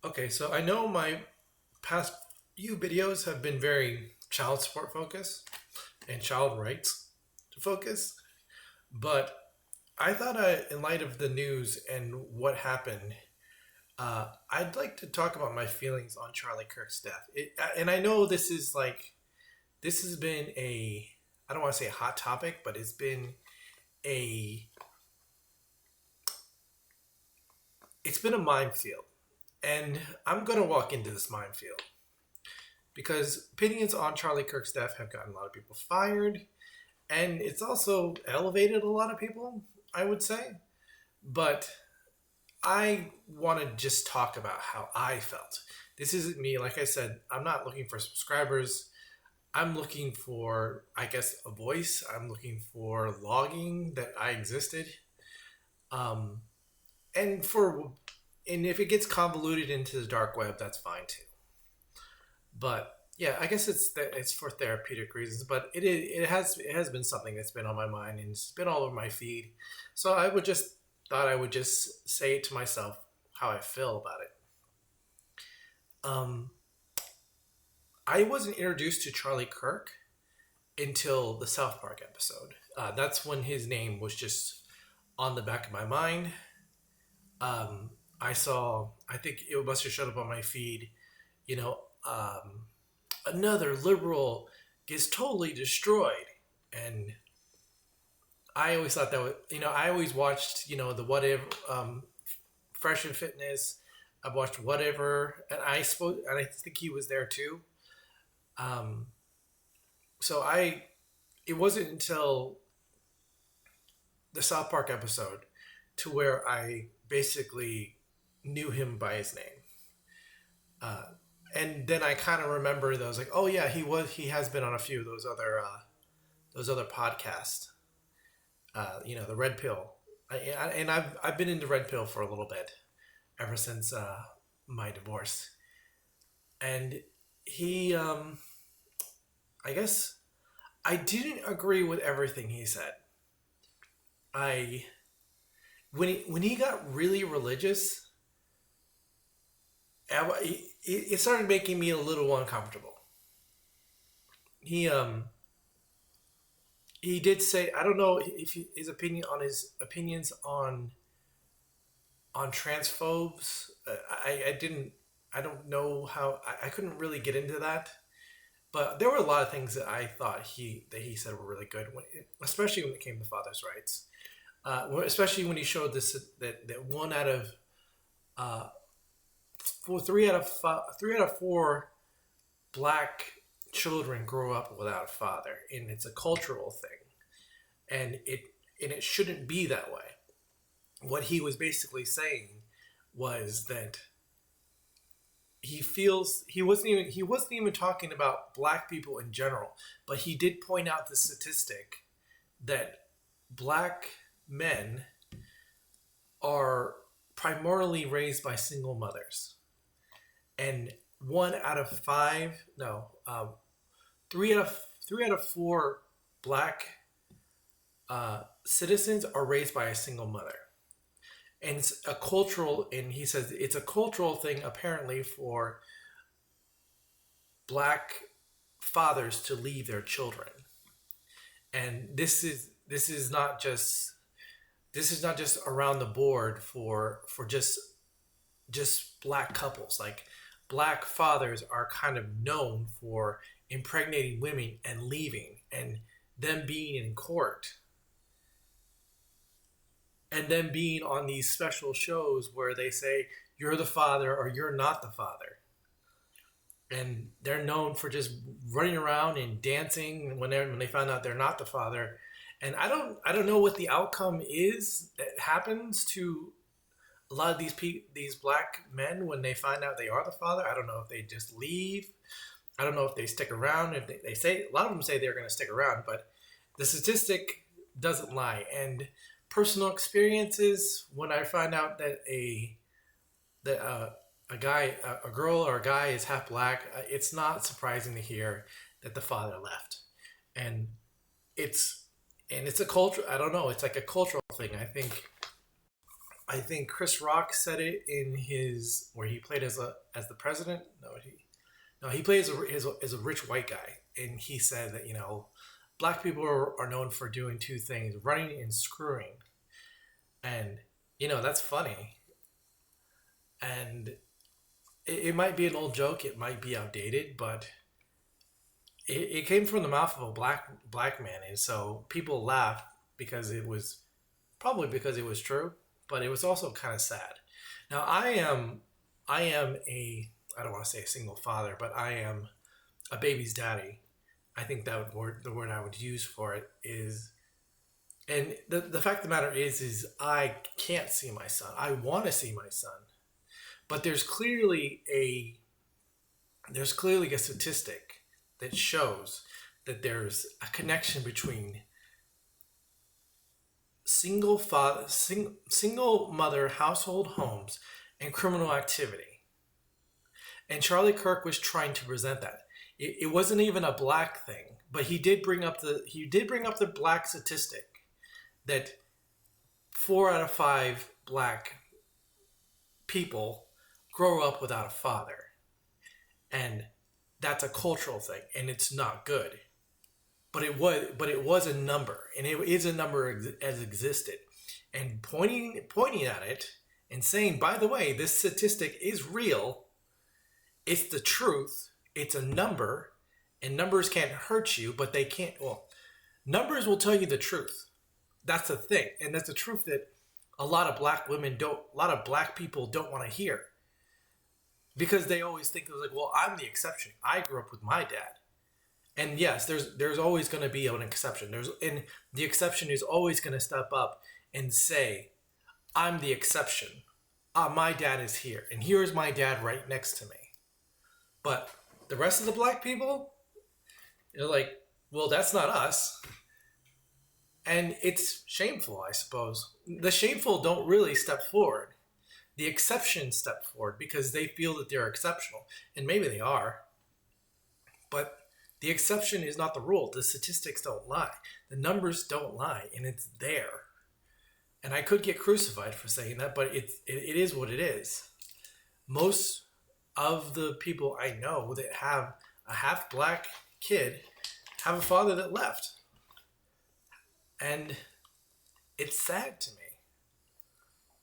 Okay, so I know my past few videos have been very child support focused and child rights focused, but I thought, in light of the news and what happened, I'd like to talk about my feelings on Charlie Kirk's death. And I know this has been I don't want to say a hot topic, but a it's been a minefield, and I'm gonna walk into this minefield because opinions on Charlie Kirk's death have gotten a lot of people fired, and it's also elevated a lot of people, I would say. But I want to just talk about how I felt. This isn't me. Like I said, I'm not looking for subscribers. I'm looking for, I guess, a voice. I'm looking for logging that I existed. Um, and for and if it gets convoluted into the dark web, that's fine too. But yeah, I guess it's for therapeutic reasons. But it has been something that's been on my mind and it's been all over my feed. So I would just say it to myself how I feel about it. Um, I wasn't introduced to Charlie Kirk until the South Park episode. That's when his name was just on the back of my mind. I think it must have showed up on my feed, you know, another liberal gets totally destroyed. And I always thought that was, I always watched, the Whatever, Fresh and Fitness. I've watched Whatever, and I think he was there too. Um, so it wasn't until the South Park episode to where I basically knew him by his name. Uh, and then I kind of remember those like, oh yeah, he has been on a few of those other podcasts. The Red Pill, and I've been into Red Pill for a little bit ever since my divorce, and he, I guess I didn't agree with everything he said. I when he got really religious, it started making me a little uncomfortable. He he did say, I don't know if his opinions on transphobes. I don't know how I couldn't really get into that. But there were a lot of things that I thought he said were really good, especially when it came to fathers' rights. Especially when he showed this that one out of uh, three out of four black children grow up without a father, and it's a cultural thing, and it shouldn't be that way. What he was basically saying was that he wasn't even talking about black people in general, but he did point out the statistic that black men are primarily raised by single mothers, and one out of five, no, three out of four black citizens are raised by a single mother. And it's a cultural, and he says it's a cultural thing apparently for black fathers to leave their children. And this is not just around the board for just black couples. Like, black fathers are kind of known for impregnating women and leaving, and them being in court, and then being on these special shows where they say you're the father or you're not the father, and they're known for just running around and dancing when they find out they're not the father. And I don't know what the outcome is that happens to a lot of these black men when they find out they are the father. I don't know if they just leave. I don't know if they stick around. If they say, a lot of them say they're going to stick around, but the statistic doesn't lie. And personal experiences, when I find out that a girl or a guy is half black, it's not surprising to hear that the father left. And it's a culture. I don't know. It's like a cultural thing. I think Chris Rock said it in his where he played as the president. No, he played as a rich white guy, and he said that black people are known for doing two things: running and screwing. And that's funny. And it might be an old joke, it might be outdated, but it came from the mouth of a black man, and so people laughed because it was probably because it was true, but it was also kind of sad. Now I am a I don't want to say a single father, but I am a baby's daddy. I think the word I would use for it is, and the fact of the matter is I can't see my son. I want to see my son, but there's clearly a statistic that shows that there's a connection between single mother household homes and criminal activity. And Charlie Kirk was trying to present that. It wasn't even a black thing, but he did bring up the black statistic that 4 out of 5 black people grow up without a father, and that's a cultural thing, and it's not good. But it was a number, and it is a number as existed, and pointing at it and saying, by the way, this statistic is real. It's the truth. It's a number, and numbers can't hurt you, but they can't. Well, numbers will tell you the truth. That's the thing, and that's the truth that a lot of black people don't want to hear, because they always think it was like, well, I'm the exception. I grew up with my dad, and yes, there's always going to be an exception. And the exception is always going to step up and say, I'm the exception. My dad is here, and here's my dad right next to me. But the rest of the black people, they're like, well, that's not us. And it's shameful, I suppose. The shameful don't really step forward. The exceptions step forward because they feel that they're exceptional. And maybe they are. But the exception is not the rule. The statistics don't lie. The numbers don't lie. And it's there. And I could get crucified for saying that, but it is what it is. Most of the people I know that have a half black kid have a father that left. And it's sad to me.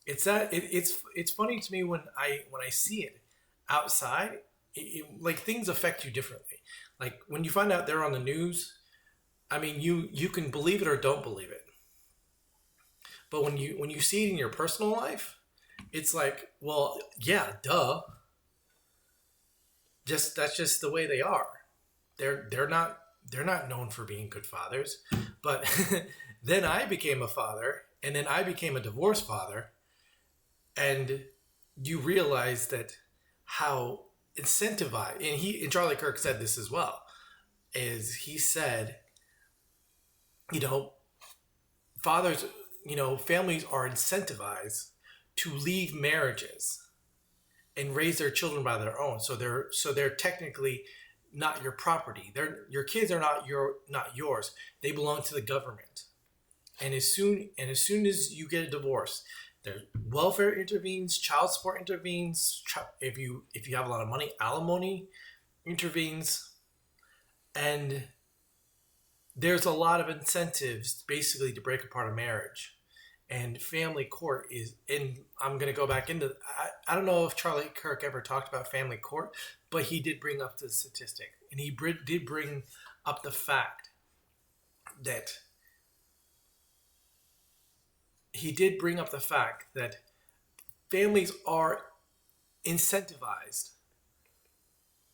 It's sad. It's funny to me when I see it outside. Like, things affect you differently. Like, when you find out they're on the news, I mean, you can believe it or don't believe it. But when you see it in your personal life, it's like, well, yeah, duh. That's just the way they are. They're not known for being good fathers. But then I became a father, and then I became a divorced father, and you realize that how incentivized, and Charlie Kirk said this as well, is he said, fathers, families are incentivized to leave marriages and raise their children by their own. So they're technically not your property. Your kids are not yours. They belong to the government. And as soon as you get a divorce, there's welfare intervenes, child support intervenes. If you have a lot of money, alimony intervenes, and there's a lot of incentives basically to break apart a marriage. And family court is in. I'm going to go back into. I don't know if Charlie Kirk ever talked about family court, but he did bring up the statistic, and he did bring up the fact that families are incentivized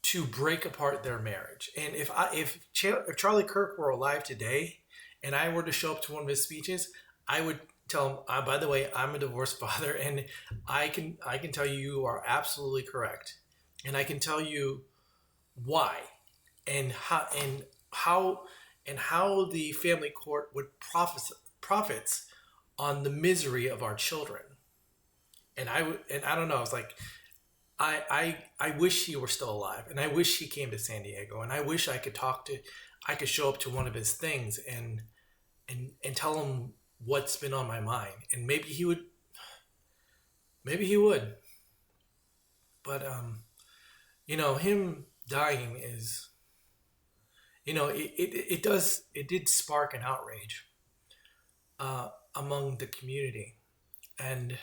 to break apart their marriage. And if Charlie Kirk were alive today, and I were to show up to one of his speeches, I would tell him, by the way, I'm a divorced father, and I can tell you are absolutely correct, and I can tell you why, and how the family court would profits on the misery of our children. And I don't know. It's like I wish he were still alive, and I wish he came to San Diego, and I wish I could show up to one of his things and tell him what's been on my mind, and maybe he would Maybe he would, but him dying is, it did spark an outrage among the community, and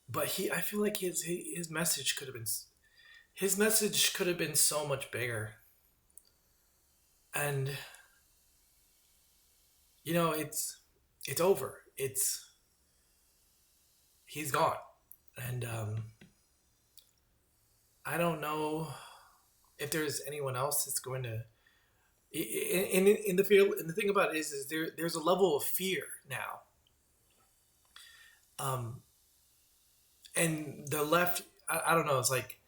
but I feel like his message could have been so much bigger, and it's over. He's gone, and I don't know if there's anyone else that's going to. In the field, and the thing about it is there's a level of fear now, um, and the left. I don't know. It's like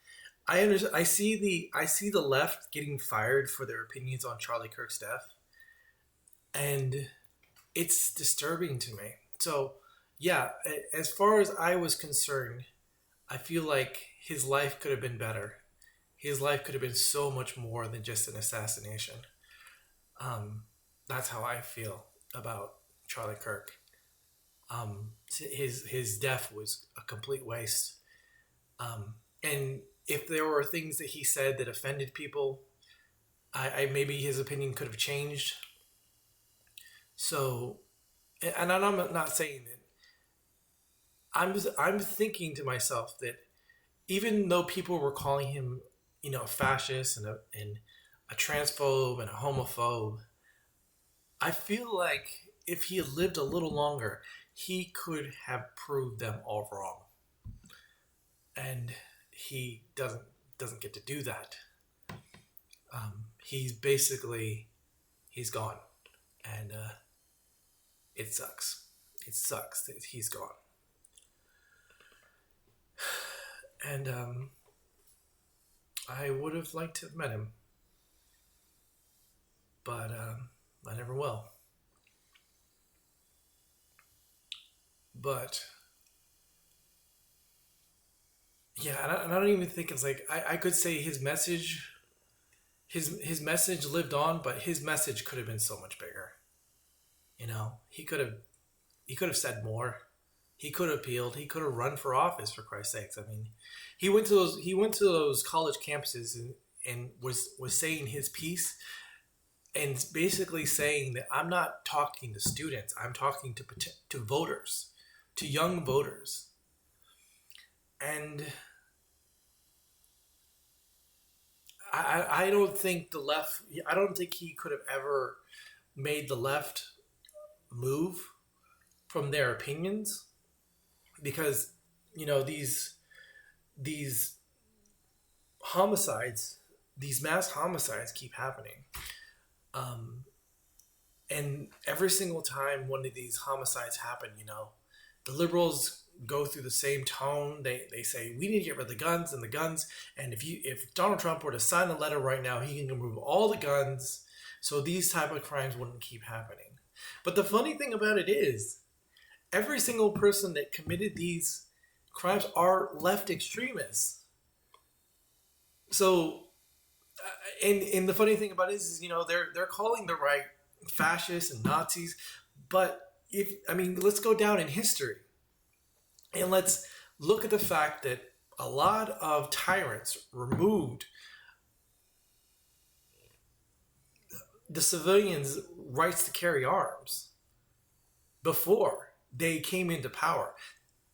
I understand. I see the left getting fired for their opinions on Charlie Kirk's death, and it's disturbing to me. So, yeah, as far as I was concerned, I feel like his life could have been better. His life could have been so much more than just an assassination. Um, that's how I feel about Charlie Kirk. His death was a complete waste. And if there were things that he said that offended people, I maybe his opinion could have changed. So, and I'm not saying that. I'm thinking to myself that even though people were calling him, a fascist and a transphobe and a homophobe, I feel like if he had lived a little longer, he could have proved them all wrong. And he doesn't get to do that. He's gone, and it sucks. It sucks that he's gone. And I would have liked to have met him, but I never will. But yeah, and I don't even think it's like I could say his message, his message lived on, but his message could have been so much bigger. He could have said more. He could have appealed. He could have run for office, for Christ's sakes. I mean, he went to those college campuses and was saying his piece, and basically saying that I'm not talking to students. I'm talking to voters, to young voters. And I don't think the left. I don't think he could have ever made the left move from their opinions, because these homicides, these mass homicides keep happening. Um, and every single time one of these homicides happen, the liberals go through the same tone. They say we need to get rid of the guns and the guns. And if Donald Trump were to sign a letter right now, he can remove all the guns, so these type of crimes wouldn't keep happening. But the funny thing about it is, every single person that committed these crimes are left extremists. So, and the funny thing about it is, they're calling the right fascists and Nazis, but let's go down in history, and let's look at the fact that a lot of tyrants removed the civilians' rights to carry arms before they came into power.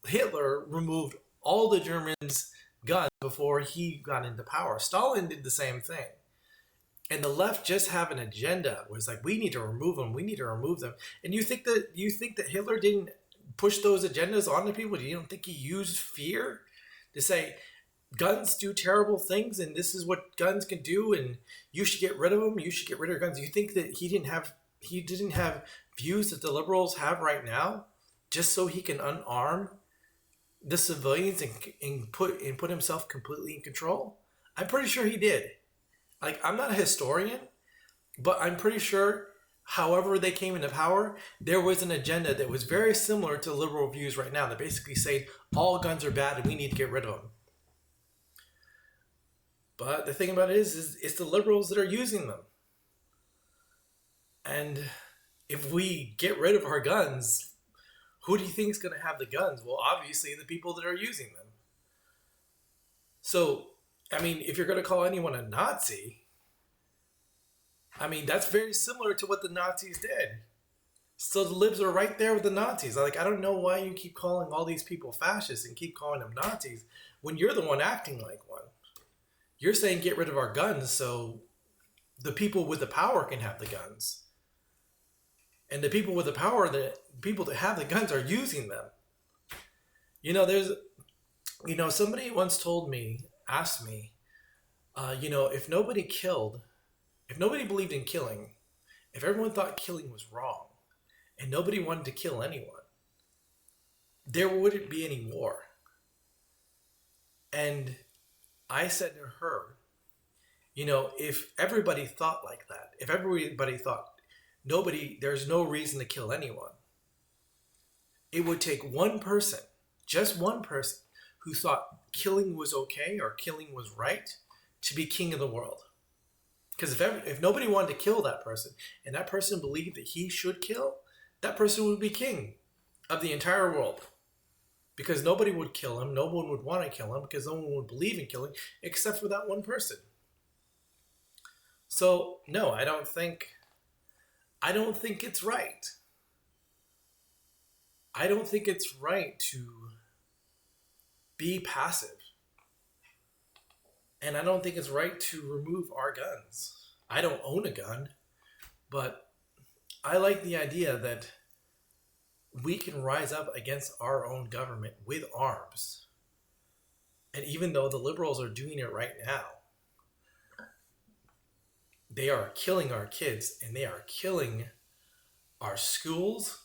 Hitler removed all the Germans' guns before he got into power. Stalin did the same thing. And the left just have an agenda where it's like, we need to remove them, we need to remove them. And you think that Hitler didn't push those agendas onto people? You don't think he used fear to say guns do terrible things and this is what guns can do and you should get rid of them, you should get rid of guns? You think that he didn't have views that the liberals have right now, just so he can unarm the civilians and put himself completely in control? I'm pretty sure he did. Like, I'm not a historian, but I'm pretty sure however they came into power, there was an agenda that was very similar to liberal views right now, that basically say all guns are bad and we need to get rid of them. But the thing about it is it's the liberals that are using them. And if we get rid of our guns, Who do you think is going to have the guns? Well, obviously the people that are using them. So, I mean, if you're going to call anyone a Nazi, I mean, that's very similar to what the Nazis did. So the libs are right there with the Nazis. Like, I don't know why you keep calling all these people fascists and keep calling them Nazis when you're the one acting like one. You're saying get rid of our guns so the people with the power can have the guns. And the people with the power, the people that have the guns are using them. Somebody once asked me, if nobody believed in killing, if everyone thought killing was wrong, and nobody wanted to kill anyone, there wouldn't be any war. And I said to her, if everybody thought like that, if everybody thought there's no reason to kill anyone, it would take one person, just one person, who thought killing was okay or killing was right to be king of the world. Because if nobody wanted to kill that person, and that person believed that he should kill, that person would be king of the entire world. Because nobody would kill him, no one would want to kill him, because no one would believe in killing, except for that one person. So, no, I don't think it's right. I don't think it's right to be passive. And I don't think it's right to remove our guns. I don't own a gun, but I like the idea that we can rise up against our own government with arms. And even though the liberals are doing it right now, they are killing our kids, and they are killing our schools,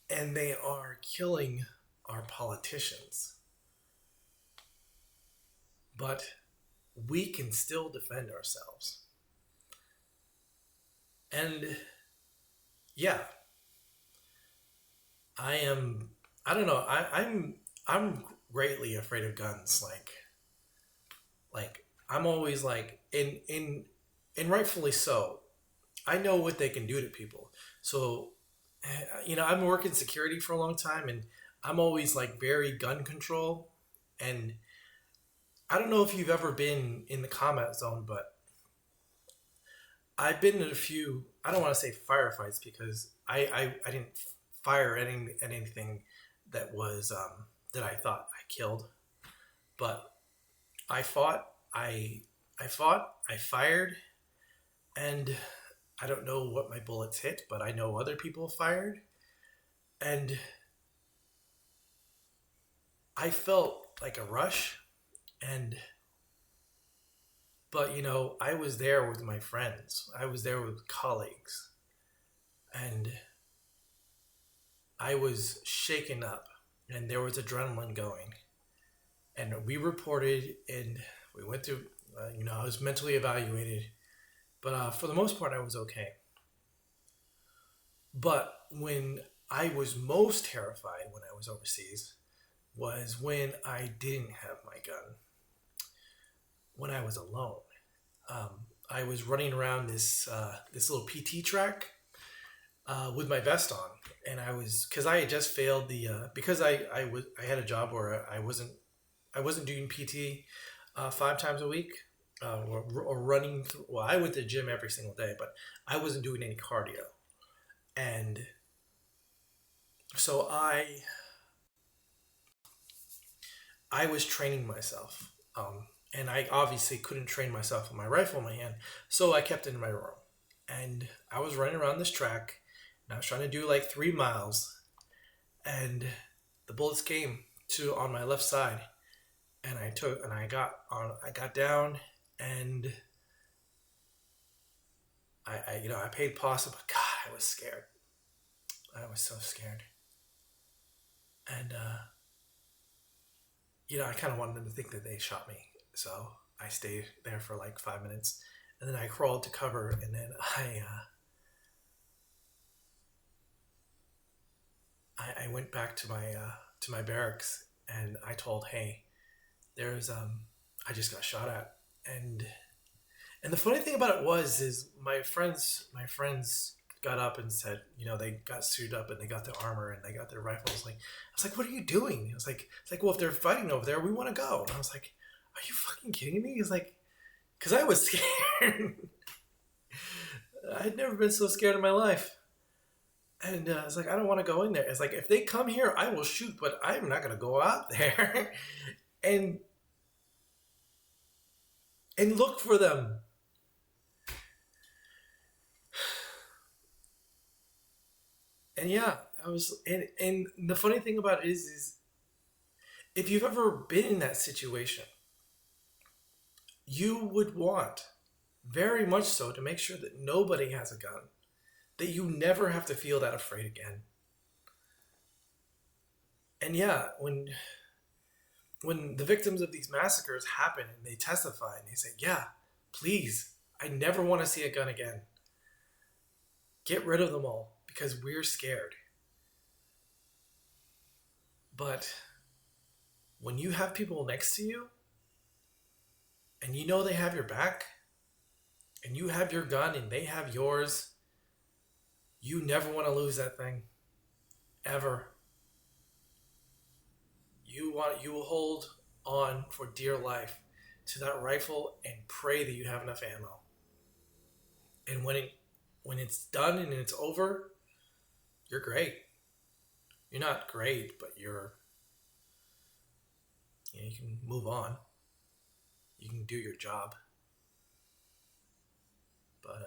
and they are killing our politicians. But we can still defend ourselves. And yeah, I'm greatly afraid of guns. Like I'm always like, and rightfully so. I know what they can do to people. So, I've been working security for a long time, and I'm always like very gun control. And I don't know if you've ever been in the combat zone, but I've been in a few, I don't want to say firefights, because I didn't fire at anything that was, that I thought I killed. But I fought, I fired, and I don't know what my bullets hit, but I know other people fired. And I felt like a rush. But I was there with my friends. I was there with colleagues. And I was shaken up, and there was adrenaline going. And we reported, and we went through, I was mentally evaluated. But for the most part, I was okay. But when I was most terrified when I was overseas was when I didn't have my gun. When I was alone. I was running around this little PT track with my vest on. And because I had just failed because I had a job where I wasn't doing PT 5 times a week. Or running through, well, I went to the gym every single day, but I wasn't doing any cardio. And so I was training myself. And I obviously couldn't train myself with my rifle in my hand, so I kept it in my room. And I was running around this track, and I was trying to do like 3 miles, and the bullets came on my left side, and I got down. And I paid pause, but God, I was scared. I was so scared. And, I kind of wanted them to think that they shot me. So I stayed there for like 5 minutes, and then I crawled to cover, and then I went back to my barracks, and I told, hey, I just got shot at. And the funny thing about it is my friends got up and said, they got suited up and they got their armor and they got their rifles. Like, I was like, what are you doing? It's like, well, if they're fighting over there, we want to go. And I was like, are you fucking kidding me? He's like, because I was scared. I'd never been so scared in my life. And it's like, I don't want to go in there. It's like, if they come here, I will shoot, but I'm not going to go out there and look for them. And yeah, I was, and the funny thing about it is if you've ever been in that situation, you would want very much so to make sure that nobody has a gun, that you never have to feel that afraid again. And yeah, when the victims of these massacres happen and they testify and they say, yeah, please, I never want to see a gun again. Get rid of them all because we're scared. But when you have people next to you and you know they have your back and you have your gun and they have yours, you never want to lose that thing. Ever. You will hold on for dear life to that rifle and pray that you have enough ammo. And when it's done and it's over, you're great. You're not great, but you can move on. You can do your job. But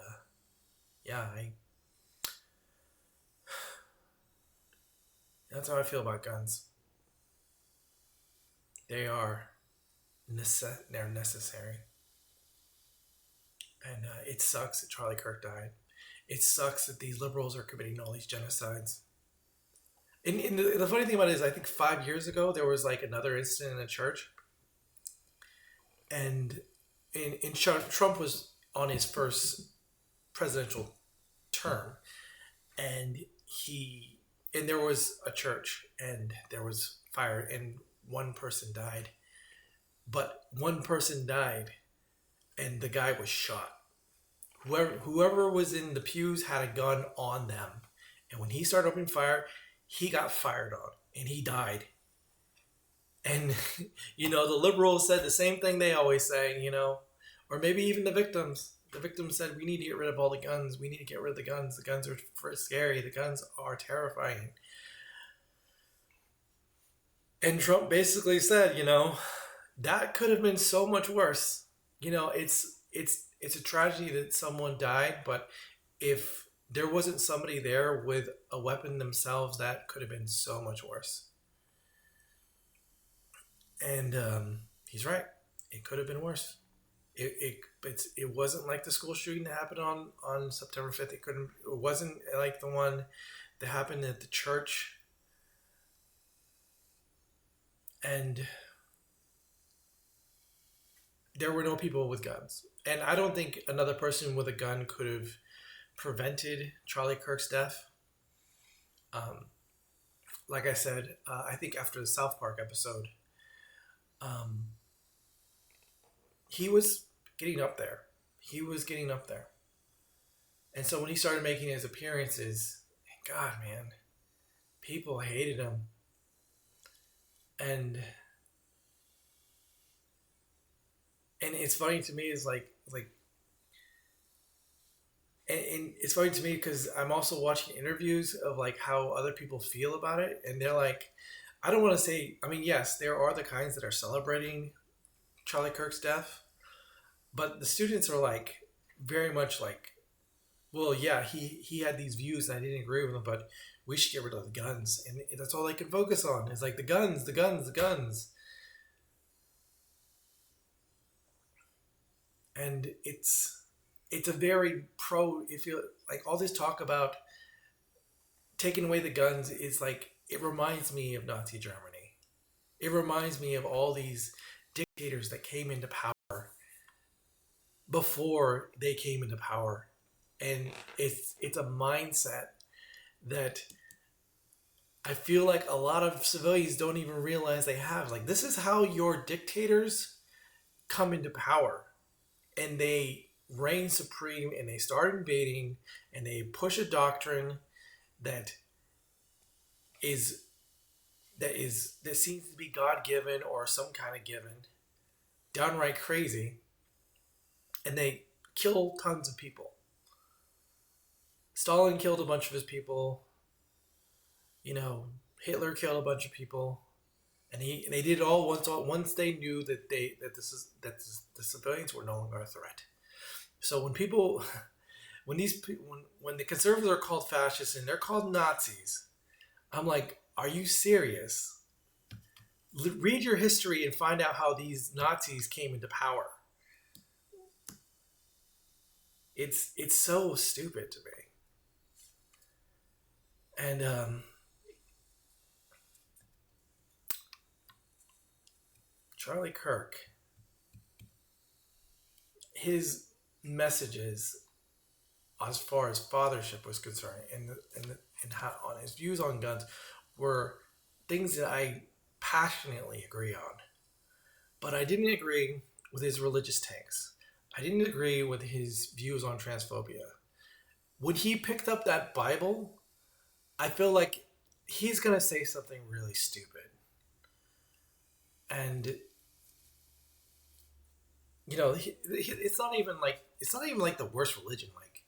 yeah, that's how I feel about guns. They're necessary. And it sucks that Charlie Kirk died. It sucks that these liberals are committing all these genocides. And the funny thing about it is, I think 5 years ago, there was like another incident in a church. And Trump was on his first presidential term. And there was a church and there was fire and one person died. But one person died and the guy was shot. Whoever was in the pews had a gun on them. And when he started opening fire, he got fired on and he died. And, the liberals said the same thing they always say, or maybe even the victims. The victims said, we need to get rid of all the guns. We need to get rid of the guns. The guns are scary. The guns are terrifying. And Trump basically said, that could have been so much worse. It's a tragedy that someone died, but if there wasn't somebody there with a weapon themselves, that could have been so much worse. And he's right. It could have been worse. It wasn't like the school shooting that happened on September 5th. It wasn't like the one that happened at the church. And there were no people with guns. And I don't think another person with a gun could have prevented Charlie Kirk's death. Like I said, I think after the South Park episode, he was getting up there. And so when he started making his appearances, God, man, people hated him. And it's funny to me is like, and it's funny to me because I'm also watching interviews of like how other people feel about it. And they're like, I don't want to say, yes, there are the kinds that are celebrating Charlie Kirk's death, but the students are like, very much like, well, yeah, he had these views and I didn't agree with them, but we should get rid of the guns. And that's all they can focus on. It's like the guns. And it's a very if you like all this talk about taking away the guns, it's like, it reminds me of Nazi Germany. It reminds me of all these dictators that came into power before they came into power. And it's a mindset that I feel like a lot of civilians don't even realize they have. Like, this is how your dictators come into power. And they reign supreme, and they start invading, and they push a doctrine that is that seems to be God given or some kind of given, downright crazy, and they kill tons of people. Stalin killed a bunch of his people. You know, Hitler killed a bunch of people, and they did it all once they knew that the civilians were no longer a threat. So when people, when the conservatives are called fascists and they're called Nazis, I'm like, are you serious? Read your history and find out how these Nazis came into power. It's so stupid to me. And Charlie Kirk, his messages as far as fathership was concerned, and how, on his views on guns, were things that I passionately agree on. But I didn't agree with his religious takes. I didn't agree with his views on transphobia. When he picked up that Bible, I feel like he's going to say something really stupid. And you know, it's not even like the worst religion. Like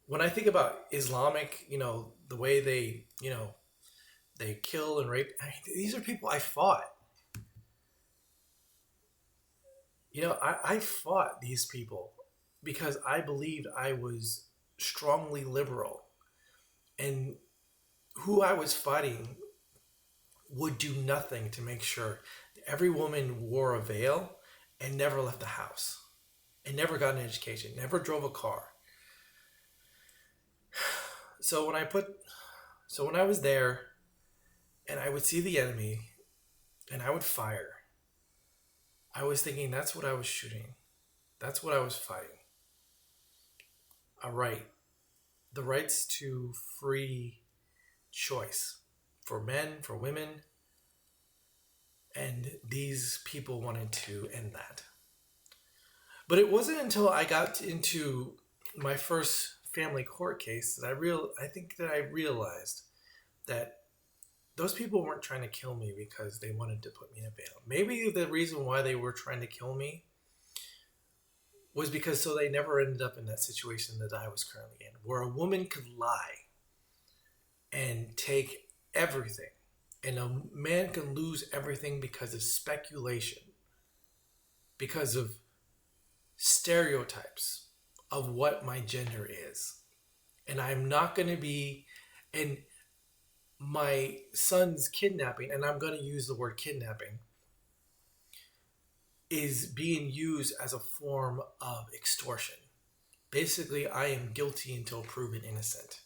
when I think about Islamic, you know, the way they, you know, they kill and rape. I mean, these are people I fought. You know, I fought these people because I believed I was strongly liberal, and who I was fighting would do nothing to make sure that every woman wore a veil and never left the house and never got an education, never drove a car. So when I was there and I would see the enemy and I would fire, I was thinking that's what I was shooting. That's what I was fighting. A right. The rights to free choice for men, for women. And these people wanted to end that. But it wasn't until I got into my first family court case that I realized that those people weren't trying to kill me because they wanted to put me in a veil. Maybe the reason why they were trying to kill me was because so they never ended up in that situation that I was currently in, where a woman could lie and take everything, and a man can lose everything because of speculation, because of stereotypes of what my gender is. And I'm not going to be, and my son's kidnapping, and I'm going to use the word kidnapping, is being used as a form of extortion. Basically, I am guilty until proven innocent.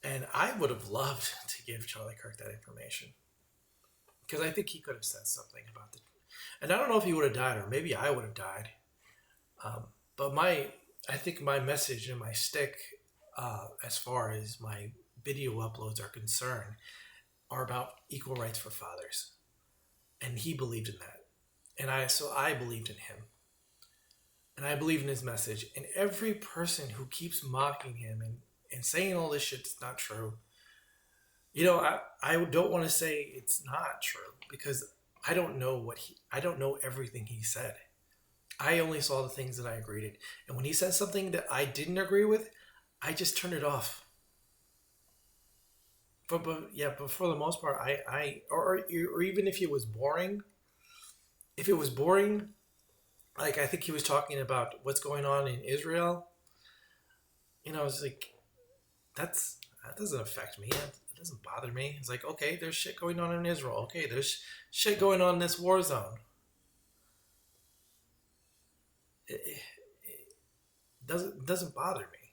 And I would have loved to give Charlie Kirk that information, because I think he could have said something about it. And I don't know if he would have died, or maybe I would have died. But I think my message and my stick, as far as my video uploads are concerned, are about equal rights for fathers. And he believed in that. And I believed in him. And I believe in his message. And every person who keeps mocking him and saying all this shit is not true, you know, I don't want to say it's not true, because I don't know everything he said. I only saw the things that I agreed in. And when he said something that I didn't agree with, I just turned it off. But for the most part, or even if it was boring, like I think he was talking about what's going on in Israel, you know, it's like, that doesn't affect me. It doesn't bother me. It's like, okay, there's shit going on in Israel. Okay, there's shit going on in this war zone. It doesn't bother me.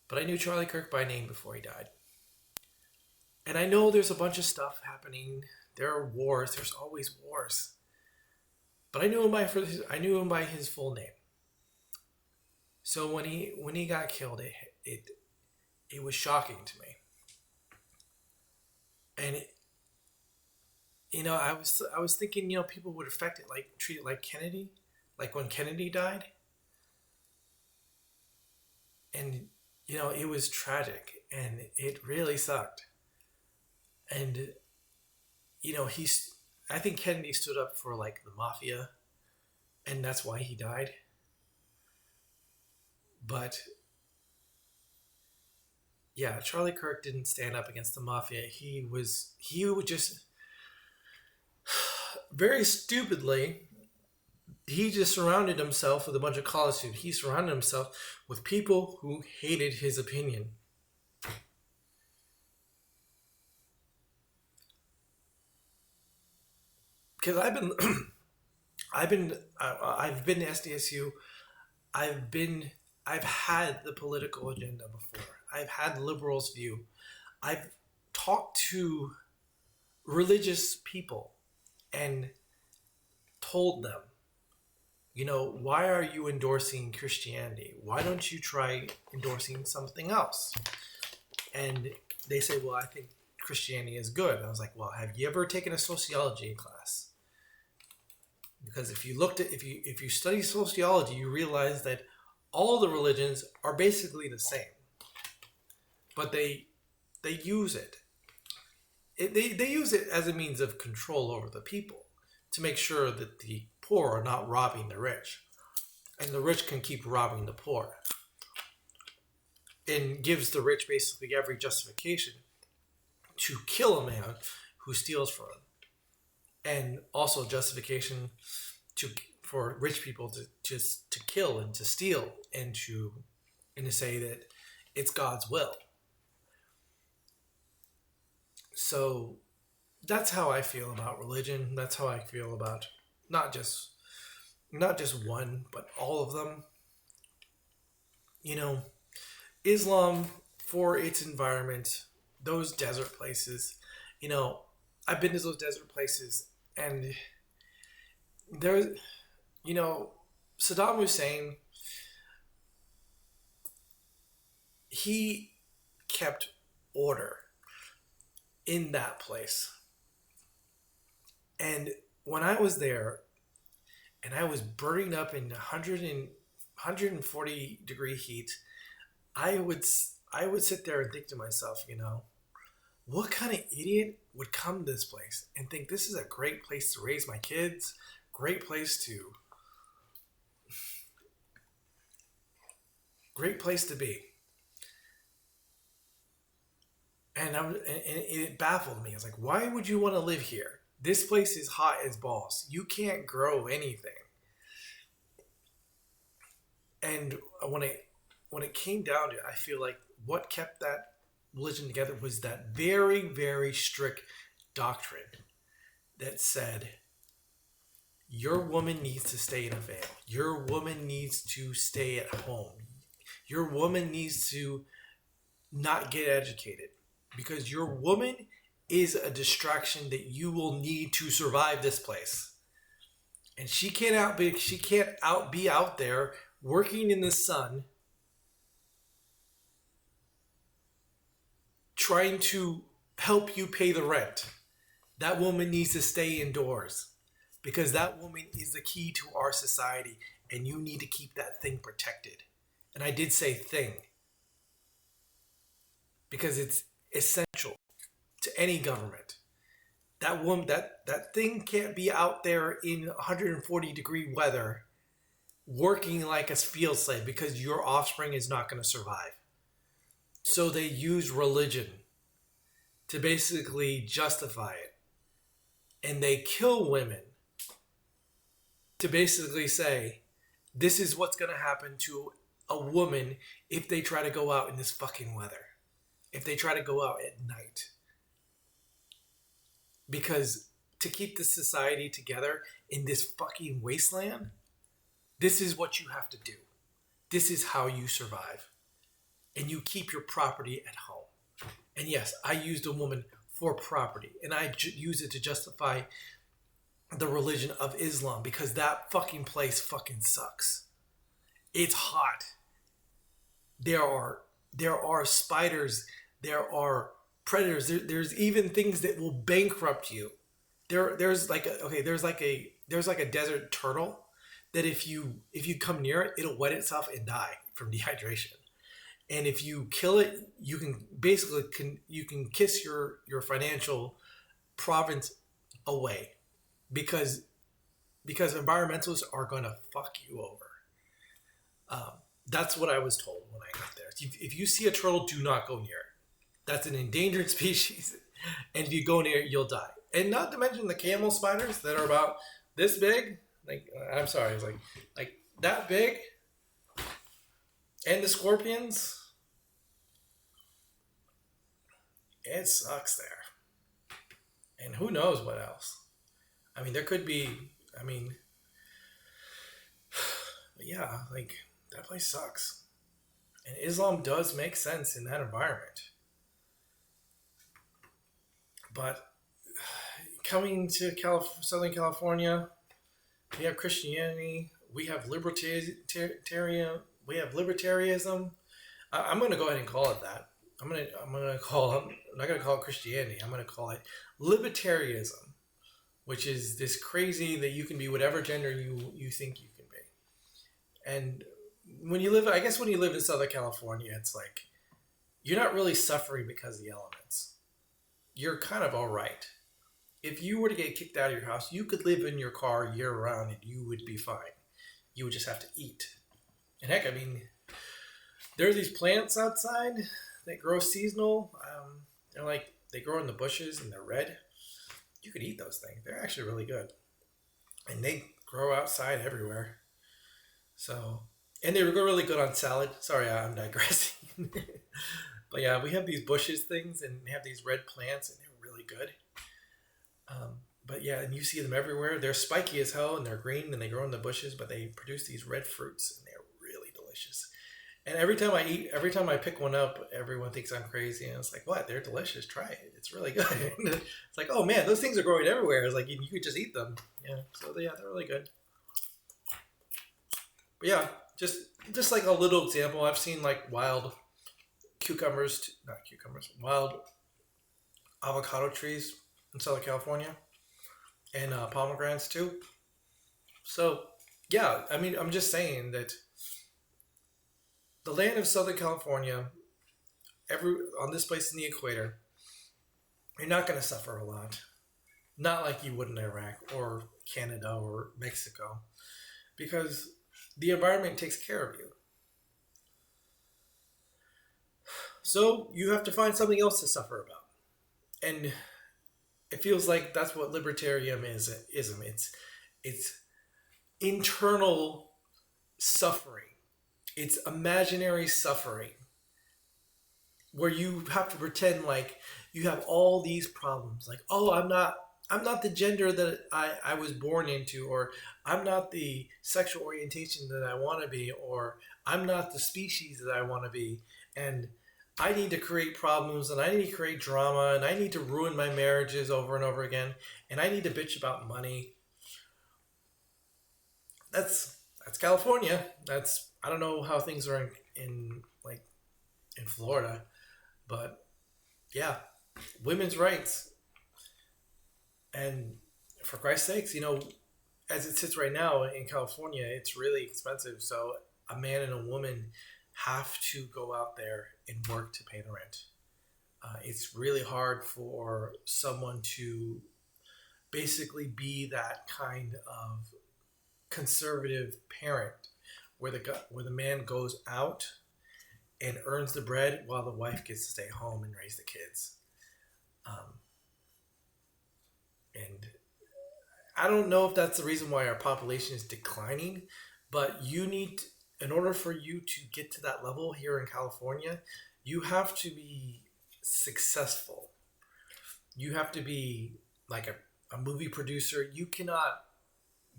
But I knew Charlie Kirk by name before he died. And I know there's a bunch of stuff happening. There are wars. There's always wars. But I knew him by his full name. So when he got killed, it was shocking to me. And you know, I was thinking, you know, people would affect it, like treat it like Kennedy, like when Kennedy died. And it was tragic, and it really sucked. And he's I think Kennedy stood up for like the mafia, and that's why he died. But yeah, Charlie Kirk didn't stand up against the mafia. He would just very stupidly, he just surrounded himself with a bunch of college students. He surrounded himself with people who hated his opinion. Because I've been to SDSU. I've been, I've had the political agenda before. I've had liberals' view. I've talked to religious people and told them, why are you endorsing Christianity? Why don't you try endorsing something else? And they say, well, I think Christianity is good. And I was like, well, have you ever taken a sociology class? Because if you study sociology, you realize that all the religions are basically the same, but they use it. They use it as a means of control over the people to make sure that the poor are not robbing the rich, and the rich can keep robbing the poor, and gives the rich basically every justification to kill a man who steals from them, and also justification for rich people to kill and to steal and to say that it's God's will. So that's how I feel about religion. That's how I feel about not just one, but all of them. Islam, for its environment, those desert places. I've been to those desert places, and there, Saddam Hussein, he kept order in that place. And when I was there, and I was burning up in 140-degree heat, I would sit there and think to myself, what kind of idiot would come to this place and think this is a great place to raise my kids, great place to be. And it baffled me. I was like, why would you want to live here? This place is hot as balls. You can't grow anything. And when it came down to it, I feel like what kept that religion together was that very, very strict doctrine that said, your woman needs to stay in a veil. Your woman needs to stay at home. Your woman needs to not get educated, because your woman is a distraction that you will need to survive this place. And she can't be out there working in the sun, trying to help you pay the rent. That woman needs to stay indoors, because that woman is the key to our society, and you need to keep that thing protected. And I did say thing, because it's essential to any government. That woman, that thing can't be out there in 140-degree weather working like a field slave, because your offspring is not going to survive. So they use religion to basically justify it. And they kill women to basically say, this is what's going to happen to a woman if they try to go out in this fucking weather. If they try to go out at night. Because to keep this society together in this fucking wasteland, this is what you have to do. This is how you survive. And you keep your property at home. And yes, I used a woman for property. And I use it to justify the religion of Islam, because that fucking place fucking sucks. It's hot. There are spiders. There are predators. There's even things that will bankrupt you. There's like a desert turtle that if you come near it, it'll wet itself and die from dehydration. And if you kill it, you can basically you can kiss your financial province away, because environmentalists are going to fuck you over. Um, that's what I was told when I got there. If you see a turtle, do not go near it. That's an endangered species, and if you go near it, you'll die. And not to mention the camel spiders that are about this big. Like, I'm sorry, it's like that big, and the scorpions. It sucks there, and who knows what else. I mean, there could be. I mean, yeah, like that place sucks, and Islam does make sense in that environment. But coming to Southern California, we have Christianity, we have libertarian, we have libertarianism. I'm going to go ahead and call it that. I'm not going to call it Christianity. I'm going to call it libertarianism, which is this crazy that you can be whatever gender you think you can be. And when you live, I guess when you live in Southern California, it's like you're not really suffering because of the elements. You're kind of all right. If you were to get kicked out of your house, you could live in your car year round and you would be fine. You would just have to eat. And heck, I mean, there are these plants outside that grow seasonal. They grow in the bushes and they're red. You could eat those things. They're actually really good. And they grow outside everywhere. So, and they grow really good on salad. Sorry, I'm digressing. But yeah, we have these bushes things and they have these red plants and they're really good. But yeah, and you see them everywhere. They're spiky as hell and they're green and they grow in the bushes, but they produce these red fruits and they're really delicious. And every time I pick one up, everyone thinks I'm crazy. And it's like, what? They're delicious. Try it. It's really good. It's like, oh man, those things are growing everywhere. It's like, you could just eat them. Yeah. So yeah, they're really good. But yeah, just like a little example, I've seen like wild wild avocado trees in Southern California, and pomegranates too. So yeah, I mean, I'm just saying that the land of Southern California, on this place in the equator, you're not going to suffer a lot. Not like you would in Iraq or Canada or Mexico, because the environment takes care of you. So you have to find something else to suffer about. And it feels like that's what libertarianism is. It's internal suffering. It's imaginary suffering where you have to pretend like you have all these problems. Like, oh, I'm not the gender that I was born into, or I'm not the sexual orientation that I want to be, or I'm not the species that I want to be. And I need to create problems, and I need to create drama, and I need to ruin my marriages over and over again, and I need to bitch about money. That's California. I don't know how things are in Florida, but yeah, women's rights. And for Christ's sakes, as it sits right now in California, it's really expensive. So a man and a woman have to go out there and work to pay the rent. It's really hard for someone to basically be that kind of conservative parent where the man goes out and earns the bread while the wife gets to stay home and raise the kids. And I don't know if that's the reason why our population is declining, but in order for you to get to that level here in California, you have to be successful. You have to be like a movie producer. You cannot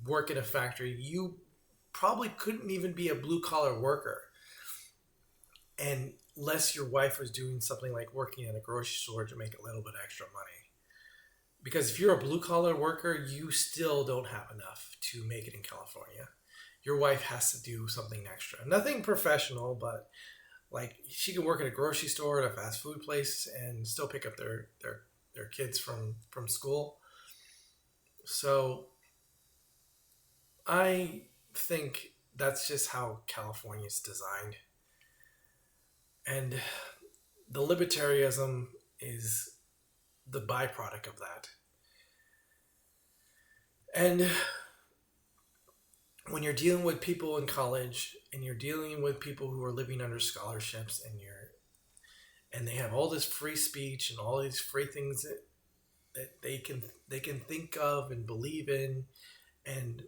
work in a factory. You probably couldn't even be a blue collar worker unless your wife was doing something like working at a grocery store to make a little bit extra money. Because if you're a blue collar worker, you still don't have enough to make it in California. Your wife has to do something extra. Nothing professional, but like she can work at a grocery store, at a fast food place, and still pick up their kids from school. So I think that's just how California is designed. And the libertarianism is the byproduct of that. And when you're dealing with people in college and you're dealing with people who are living under scholarships and they have all this free speech and all these free things that they can think of and believe in, and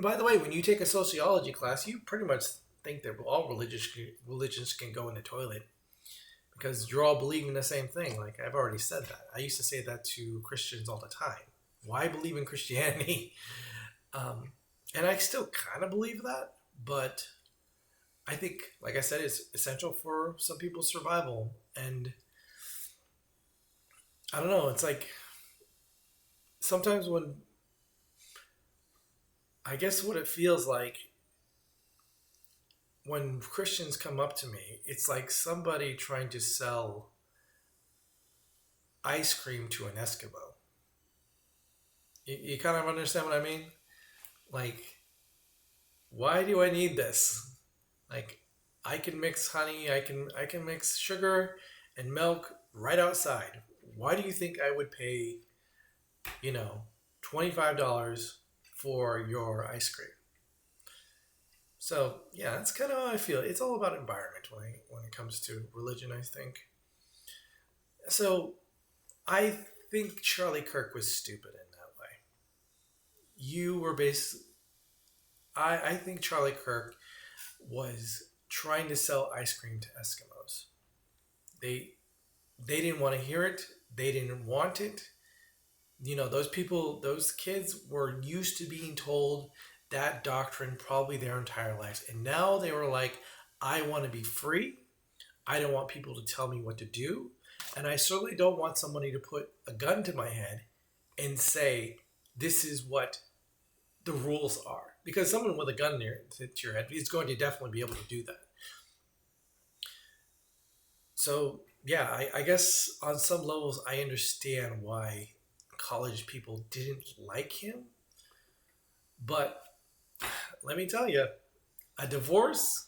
by the way, when you take a sociology class, you pretty much think that all religions can go in the toilet because you're all believing the same thing. Like I've already said that. I used to say that to Christians all the time. Why believe in Christianity? And I still kind of believe that, but I think, like I said, it's essential for some people's survival. And I don't know, it's like sometimes I guess what it feels like when Christians come up to me, it's like somebody trying to sell ice cream to an Eskimo. You kind of understand what I mean? Like, why do I need this? Like, I can mix honey, I can mix sugar and milk right outside. Why do you think I would pay, $25 for your ice cream? So yeah, that's kind of how I feel. It's all about environment when it comes to religion, I think. So I think Charlie Kirk was stupid in that way. You were based. I think Charlie Kirk was trying to sell ice cream to Eskimos. They they didn't want to hear it. They didn't want it. Those people, those kids were used to being told that doctrine probably their entire lives. And now they were like, I want to be free. I don't want people to tell me what to do. And I certainly don't want somebody to put a gun to my head and say, this is what the rules are. Because someone with a gun to your head is going to definitely be able to do that. So, yeah, I guess on some levels, I understand why college people didn't like him. But let me tell you, a divorce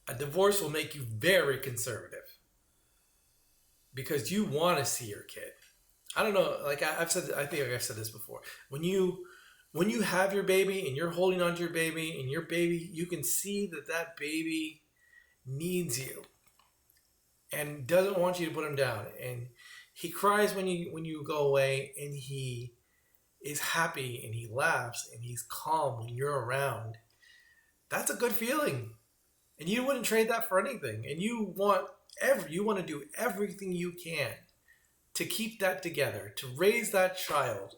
will make you very conservative because you want to see your kid. I don't know, like I think I've said this before. When you have your baby and you're holding on to your baby and your baby, you can see that baby needs you and doesn't want you to put him down. And he cries when you go away, and he is happy and he laughs and he's calm when you're around. That's a good feeling. And you wouldn't trade that for anything. And you want to do everything you can to keep that together, to raise that child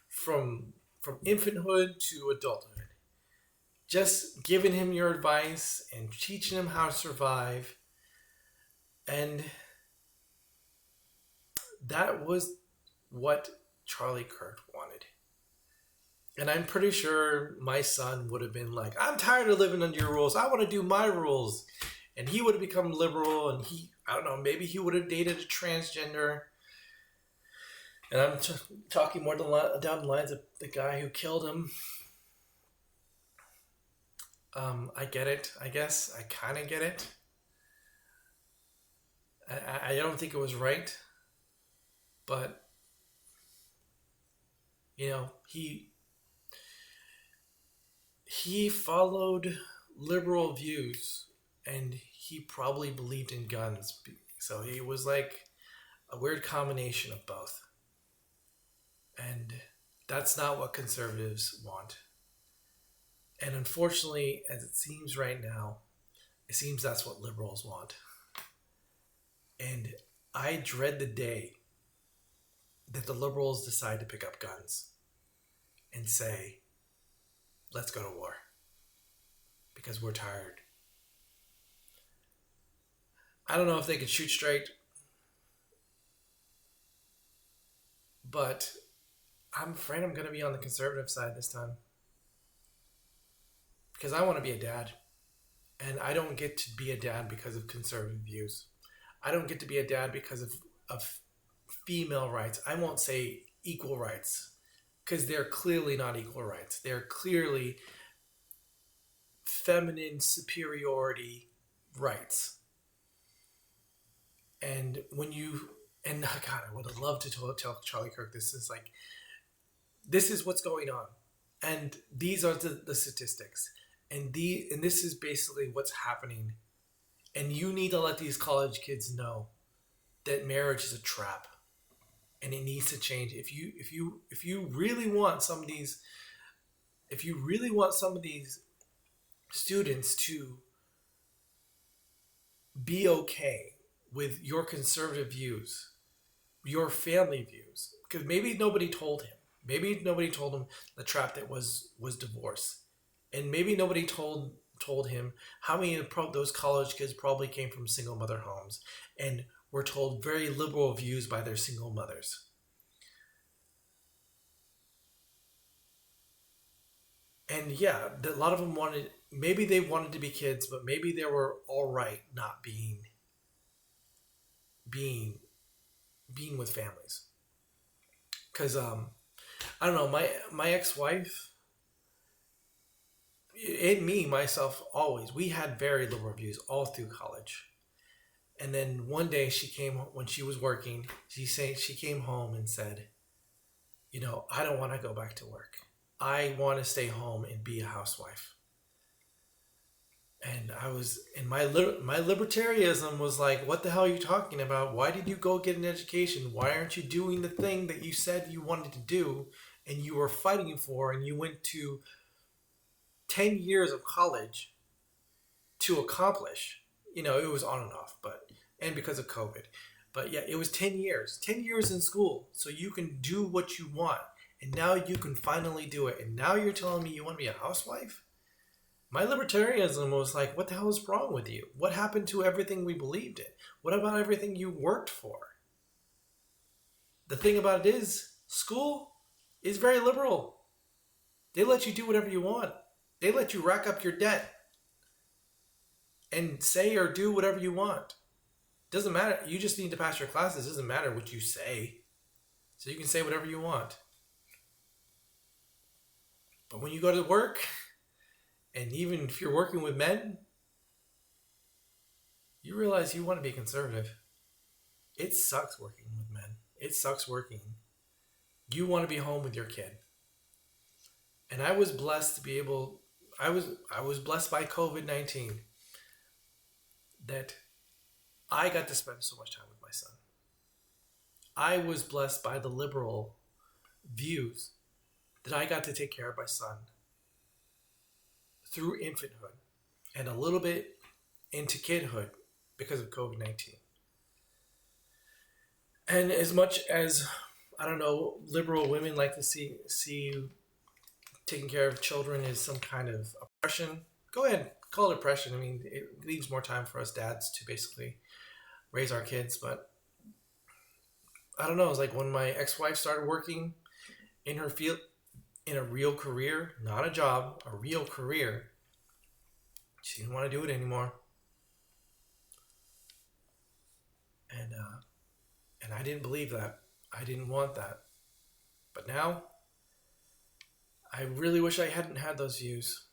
from infanthood to adulthood. Just giving him your advice and teaching him how to survive. And that was what Charlie Kirk wanted. And I'm pretty sure my son would have been like, I'm tired of living under your rules. I want to do my rules. And he would have become liberal, and I don't know, maybe he would have dated a transgender. And I'm talking more down the lines of the guy who killed him. I get it, I guess. I kind of get it. I don't think it was right. But, he followed liberal views, and he probably believed in guns. So he was like a weird combination of both. And that's not what conservatives want. And unfortunately, as it seems right now, it seems that's what liberals want. And I dread the day that the liberals decide to pick up guns and say, let's go to war because we're tired. I don't know if they could shoot straight, but I'm afraid I'm going to be on the conservative side this time because I want to be a dad, and I don't get to be a dad because of conservative views. I don't get to be a dad because of female rights. I won't say equal rights because they're clearly not equal rights. They're clearly feminine superiority rights. And when you, and God, I would have loved to tell Charlie Kirk this is what's going on, and these are the statistics, and this is basically what's happening, and you need to let these college kids know that marriage is a trap, and it needs to change. If you really want some of these, if you really want some of these students to be okay with your conservative views, your family views, because maybe nobody told him. Maybe nobody told him the trap that was divorce, and maybe nobody told him how many of those college kids probably came from single mother homes and were told very liberal views by their single mothers. And yeah, a lot of them wanted. Maybe they wanted to be kids, but maybe they were all right not being being with families. Because I don't know, my ex wife and me myself always we had very liberal views all through college. And then one day she came when she was working. She came home and said, I don't want to go back to work. I want to stay home and be a housewife. And my libertarianism was like, what the hell are you talking about? Why did you go get an education? Why aren't you doing the thing that you said you wanted to do and you were fighting for, and you went to 10 years of college to accomplish? It was on and off, and because of COVID. But yeah, it was 10 years. 10 years in school so you can do what you want. And now you can finally do it. And now you're telling me you want to be a housewife? My libertarianism was like, what the hell is wrong with you? What happened to everything we believed in? What about everything you worked for? The thing about it is, school is very liberal. They let you do whatever you want. They let you rack up your debt and say or do whatever you want. Doesn't matter. You just need to pass your classes. It doesn't matter what you say. So you can say whatever you want. But when you go to work, and even if you're working with men, you realize you want to be conservative. It sucks working with men. It sucks working. You want to be home with your kid. And I was blessed to be able, I was blessed by COVID-19 that I got to spend so much time with my son. I was blessed by the liberal views that I got to take care of my son through infanthood and a little bit into kidhood because of COVID-19. And as much as, I don't know, liberal women like to see taking care of children as some kind of oppression, go ahead, call it oppression. I mean, it leaves more time for us dads to basically raise our kids. But I don't know, it's like when my ex-wife started working in her field, in a real career, not a job, a real career, she didn't want to do it anymore. And I didn't believe that. I didn't want that. But now, I really wish I hadn't had those views.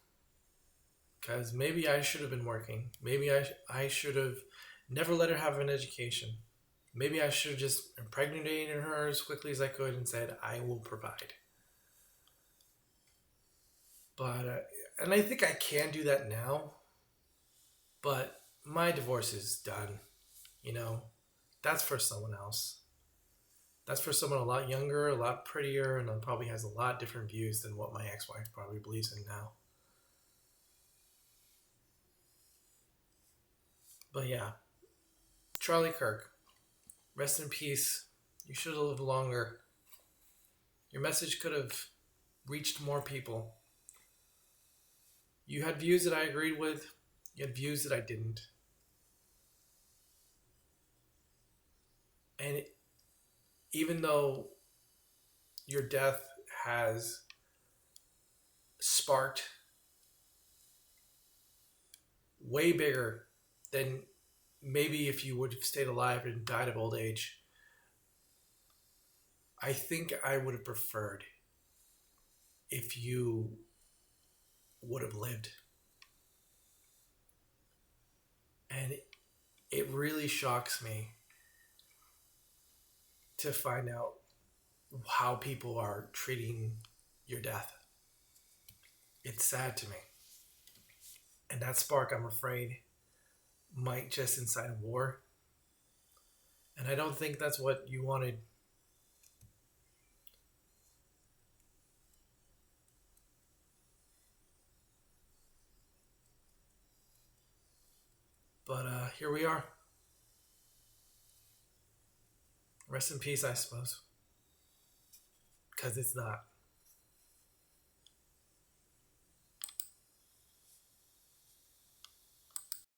Because maybe I should have been working. Maybe I should have never let her have an education. Maybe I should have just impregnated her as quickly as I could and said, I will provide. But, and I think I can do that now. But my divorce is done. That's for someone else. That's for someone a lot younger, a lot prettier, and probably has a lot different views than what my ex-wife probably believes in now. But yeah, Charlie Kirk, rest in peace. You should have lived longer. Your message could have reached more people. You had views that I agreed with. You had views that I didn't. And even though your death has sparked way bigger than maybe if you would have stayed alive and died of old age, I think I would have preferred if you would have lived. And it really shocks me to find out how people are treating your death. It's sad to me. And that spark, I'm afraid, might just incite a war. And I don't think that's what you wanted. But here we are. Rest in peace, I suppose. Because it's not.